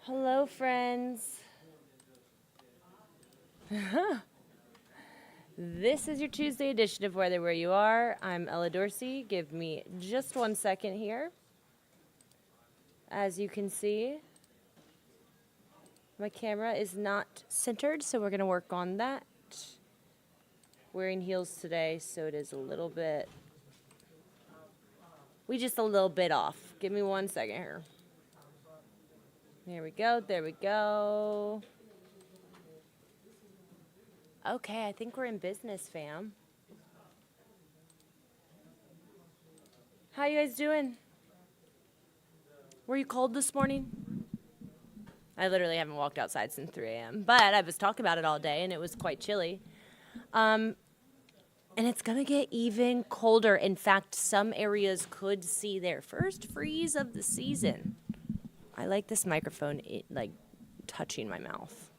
Hello, friends. This is your Tuesday edition of Weather Where You Are. I'm Ella Dorsey. Give me just 1 second here. As you can see, my camera is not centered, so we're going to work on that. Wearing heels today, so it is a little bit off. Give me 1 second here. There we go. Okay, I think we're in business, fam. How you guys doing? Were you cold this morning? I literally haven't walked outside since 3 a.m., but I was talking about it all day, and it was quite chilly. And it's going to get even colder. In fact, some areas could see their first freeze of the season. I like this microphone, touching my mouth.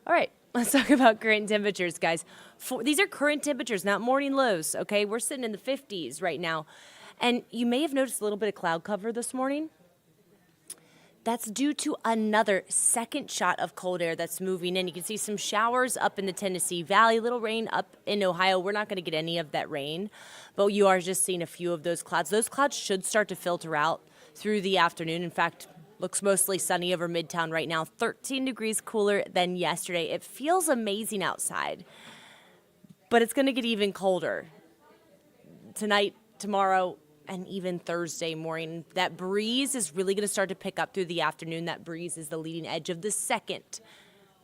All right, let's talk about current temperatures, guys. These are current temperatures, not morning lows, okay? We're sitting in the 50s right now. And you may have noticed a little bit of cloud cover this morning. That's due to another second shot of cold air that's moving in. You can see some showers up in the Tennessee Valley, little rain up in Ohio. We're not going to get any of that rain, but you are just seeing a few of those clouds. Those clouds should start to filter out through the afternoon. In fact, looks mostly sunny over Midtown right now. 13 degrees cooler than yesterday. It feels amazing outside, but it's going to get even colder tonight, tomorrow, and even Thursday morning. That breeze is really going to start to pick up through the afternoon. That breeze is the leading edge of the second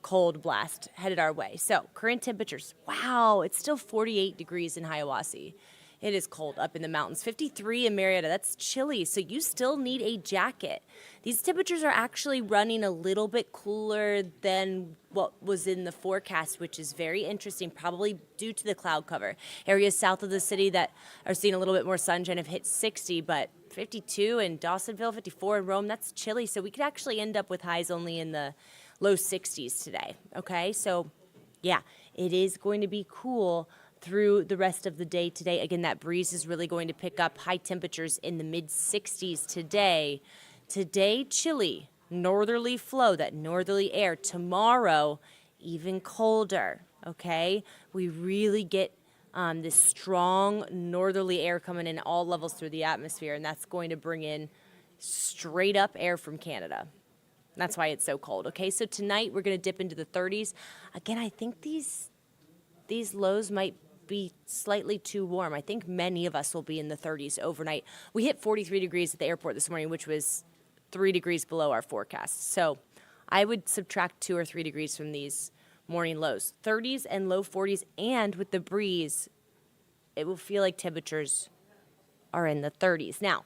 cold blast headed our way. So current temperatures, wow, it's still 48 degrees in Hiawassee. It is cold up in the mountains. 53 in Marietta. That's chilly, so you still need a jacket. These temperatures are actually running a little bit cooler than what was in the forecast, which is very interesting, probably due to the cloud cover. Areas south of the city that are seeing a little bit more sunshine have hit 60, but 52 in Dawsonville, 54 in Rome, that's chilly. So we could actually end up with highs only in the low 60s today, okay? So, yeah, it is going to be cool through the rest of the day today. Again, that breeze is really going to pick up. High temperatures in the mid-60s today. Today, chilly, northerly flow, that northerly air. Tomorrow, even colder, okay? We really get this strong northerly air coming in all levels through the atmosphere, and that's going to bring in straight up air from Canada. That's why it's so cold, okay? So tonight, we're going to dip into the 30s. Again, I think these lows might be slightly too warm. I think many of us will be in the 30s overnight. We hit 43 degrees at the airport this morning, which was 3 degrees below our forecast. So I would subtract 2 or 3 degrees from these morning lows. 30s and low 40s, and with the breeze, it will feel like temperatures are in the 30s. Now,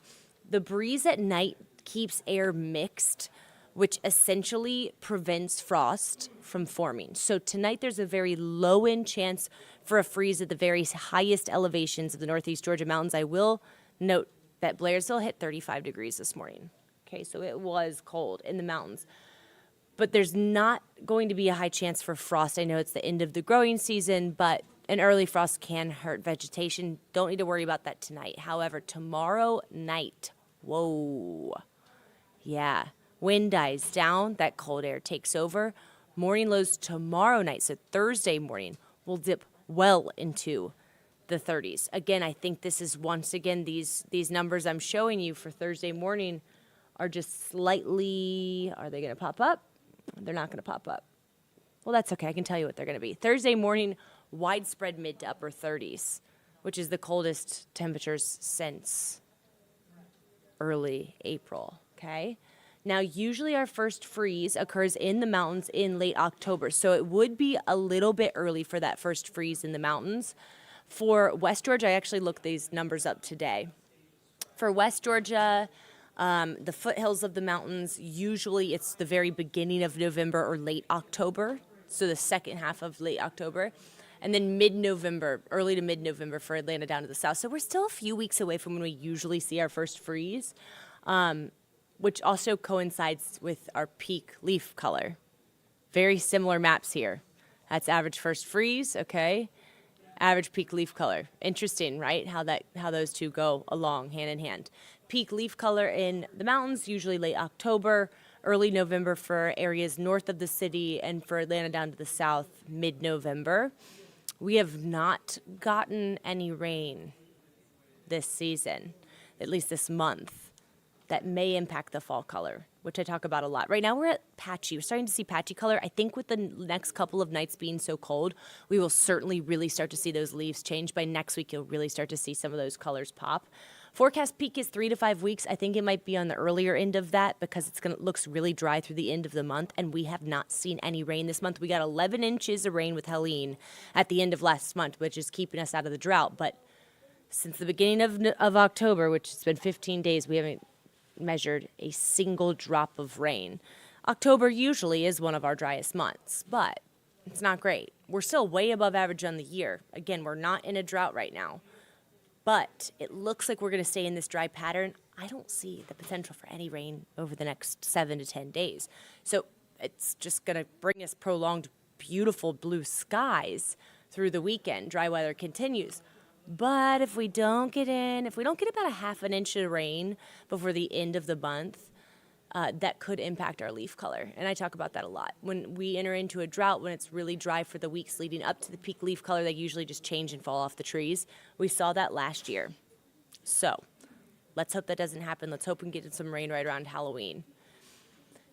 the breeze at night keeps air mixed, which essentially prevents frost from forming. So tonight there's a very low-end chance for a freeze at the very highest elevations of the northeast Georgia mountains. I will note that Blairsville hit 35 degrees this morning. Okay, so it was cold in the mountains. But there's not going to be a high chance for frost. I know it's the end of the growing season, but an early frost can hurt vegetation. Don't need to worry about that tonight. However, tomorrow night, whoa, yeah. Wind dies down, that cold air takes over. Morning lows tomorrow night, so Thursday morning, will dip well into the 30s. Again, I think this is once again, these numbers I'm showing you for Thursday morning are just slightly, are they going to pop up? They're not going to pop up. Well, that's okay. I can tell you what they're going to be. Thursday morning, widespread mid to upper 30s, which is the coldest temperatures since early April, okay? Now, usually our first freeze occurs in the mountains in late October, so it would be a little bit early for that first freeze in the mountains. For West Georgia, I actually looked these numbers up today. For West Georgia, the foothills of the mountains, usually it's the very beginning of November or late October, so the second half of late October, and then mid-November, early to mid-November for Atlanta down to the south. So we're still a few weeks away from when we usually see our first freeze. Which also coincides with our peak leaf color. Very similar maps here. That's average first freeze, okay? Average peak leaf color. Interesting, right? How those two go along hand in hand. Peak leaf color in the mountains, usually late October, early November for areas north of the city, and for Atlanta down to the south, mid-November. We have not gotten any rain this season, at least this month, that may impact the fall color, which I talk about a lot. Right now we're at patchy. We're starting to see patchy color. I think with the next couple of nights being so cold, we will certainly really start to see those leaves change. By next week, you'll really start to see some of those colors pop. Forecast peak is 3 to 5 weeks. I think it might be on the earlier end of that because looks really dry through the end of the month, and we have not seen any rain this month. We got 11 inches of rain with Helene at the end of last month, which is keeping us out of the drought. But since the beginning of October, which has been 15 days, we haven't measured a single drop of rain. October usually is one of our driest months, but it's not great. We're still way above average on the year. Again, we're not in a drought right now, but it looks like we're going to stay in this dry pattern. I don't see the potential for any rain over the next 7 to 10 days. So it's just going to bring us prolonged, beautiful blue skies through the weekend. Dry weather continues. But if we don't get about a half an inch of rain before the end of the month, that could impact our leaf color. And I talk about that a lot. When we enter into a drought, when it's really dry for the weeks leading up to the peak leaf color, they usually just change and fall off the trees. We saw that last year. So let's hope that doesn't happen. Let's hope we can get some rain right around Halloween.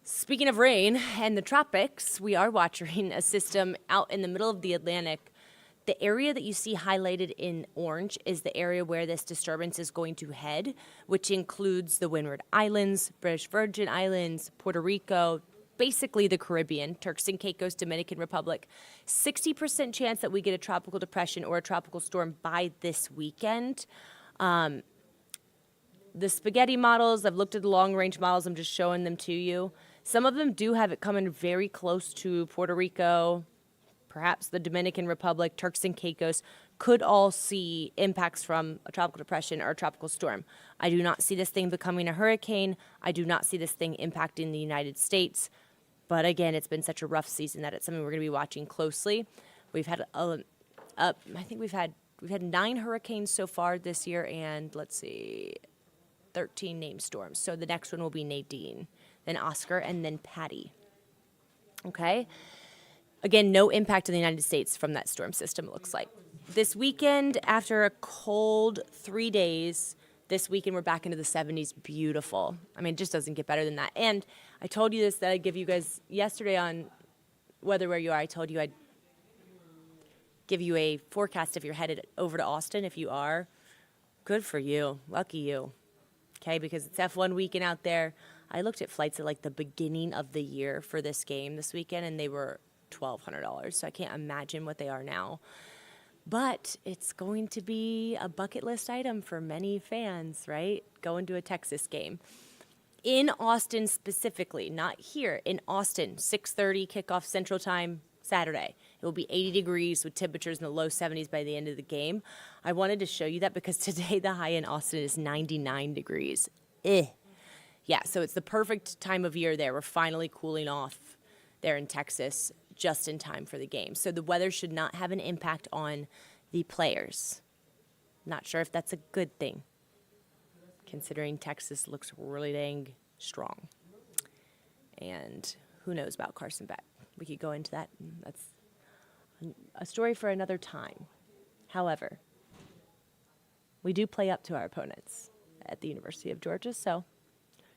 Speaking of rain and the tropics, we are watching a system out in the middle of the Atlantic. The area that you see highlighted in orange is the area where this disturbance is going to head, which includes the Windward Islands, British Virgin Islands, Puerto Rico, basically the Caribbean, Turks and Caicos, Dominican Republic. 60% chance that we get a tropical depression or a tropical storm by this weekend. The spaghetti models, I've looked at the long-range models. I'm just showing them to you. Some of them do have it coming very close to Puerto Rico, perhaps the Dominican Republic, Turks and Caicos, could all see impacts from a tropical depression or a tropical storm. I do not see this thing becoming a hurricane. I do not see this thing impacting the United States. But again, it's been such a rough season that it's something we're going to be watching closely. We've had I think we've had 9 hurricanes so far this year, and 13 named storms. So the next one will be Nadine, then Oscar, and then Patty. Okay? Again, no impact in the United States from that storm system, it looks like. This weekend, after a cold 3 days, this weekend we're back into the 70s. Beautiful. I mean, it just doesn't get better than that. And I told you this, that I'd give you guys yesterday on Weather Where You Are. I told you I'd give you a forecast if you're headed over to Austin. If you are, good for you. Lucky you. Okay, because it's F1 weekend out there. I looked at flights at like the beginning of the year for this game this weekend, and they were $1,200, so I can't imagine what they are now. But it's going to be a bucket list item for many fans, right? Going to a Texas game. In Austin specifically, not here, in Austin, 6:30 kickoff Central Time Saturday. It will be 80 degrees with temperatures in the low 70s by the end of the game. I wanted to show you that because today the high in Austin is 99 degrees. Yeah, so it's the perfect time of year there. We're finally cooling off there in Texas, just in time for the game. So the weather should not have an impact on the players. Not sure if that's a good thing, considering Texas looks really dang strong. And who knows about Carson Beck? We could go into that. That's a story for another time. However, we do play up to our opponents at the University of Georgia, so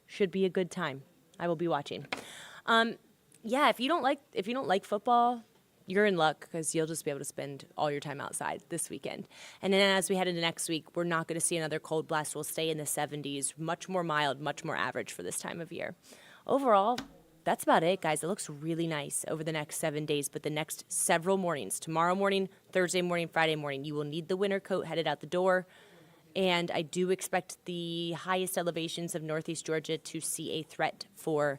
should be a good time. I will be watching. Yeah, if you don't like football, you're in luck because you'll just be able to spend all your time outside this weekend. And then as we head into next week, we're not going to see another cold blast. We'll stay in the 70s, much more mild, much more average for this time of year. Overall, that's about it, guys. It looks really nice over the next 7 days, but the next several mornings, tomorrow morning, Thursday morning, Friday morning, you will need the winter coat headed out the door. And I do expect the highest elevations of northeast Georgia to see a threat for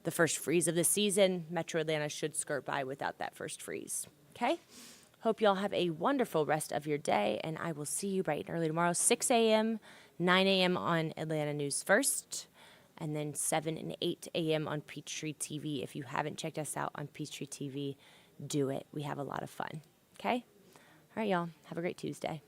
the first freeze of the season. Metro Atlanta should skirt by without that first freeze. Okay? Hope you all have a wonderful rest of your day, and I will see you bright and early tomorrow, 6 a.m., 9 a.m. on Atlanta News First, and then 7 and 8 a.m. on Peachtree TV. If you haven't checked us out on Peachtree TV, do it. We have a lot of fun. Okay? All right, y'all. Have a great Tuesday.